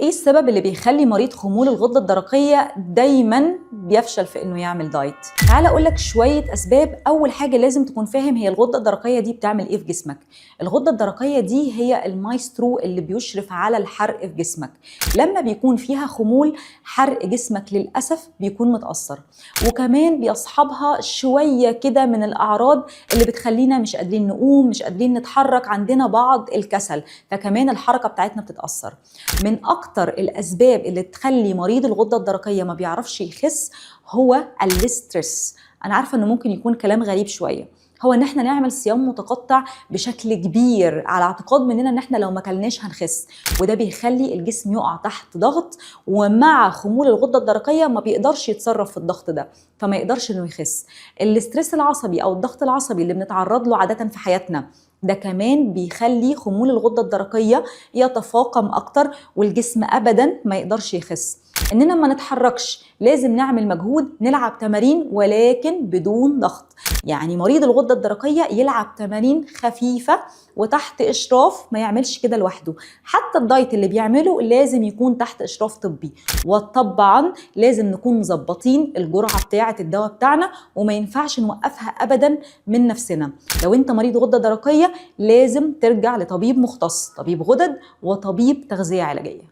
ايه السبب اللي بيخلي مريض خمول الغدة الدرقية دايما بيفشل في انه يعمل دايت؟ تعال اقول لك شوية اسباب. اول حاجة لازم تكون فاهم هي الغدة الدرقية دي بتعمل ايه في جسمك. الغدة الدرقية دي هي المايسترو اللي بيشرف على الحرق في جسمك. لما بيكون فيها خمول حرق جسمك للأسف بيكون متأثر، وكمان بيصحبها شوية كده من الأعراض اللي بتخلينا مش قادرين نقوم، مش قادرين نتحرك، عندنا بعض الكسل، فكمان الحركة بتاعتنا بتتأثر. من أكتر الأسباب اللي تخلي مريض الغدة الدرقية ما بيعرفش يخس هو الاسترس. أنا عارفة إنه ممكن يكون كلام غريب شوية، هو ان احنا نعمل صيام متقطع بشكل كبير على اعتقاد مننا ان احنا لو ما كلناش هنخس، وده بيخلي الجسم يقع تحت ضغط، ومع خمول الغده الدرقيه ما بيقدرش يتصرف في الضغط ده، فما يقدرش انه يخس. الاسترس العصبي او الضغط العصبي اللي بنتعرض له عاده في حياتنا ده كمان بيخلي خمول الغده الدرقيه يتفاقم اكتر، والجسم ابدا ما يقدرش يخس. اننا ما نتحركش، لازم نعمل مجهود، نلعب تمارين ولكن بدون ضغط. يعني مريض الغدة الدرقية يلعب تمارين خفيفة وتحت إشراف، ما يعملش كده لوحده. حتى الدايت اللي بيعمله لازم يكون تحت إشراف طبي، وطبعا لازم نكون مظبطين الجرعة بتاعة الدواء بتاعنا، وما ينفعش نوقفها أبدا من نفسنا. لو أنت مريض غدة درقية لازم ترجع لطبيب مختص، طبيب غدد وطبيب تغذية علاجية.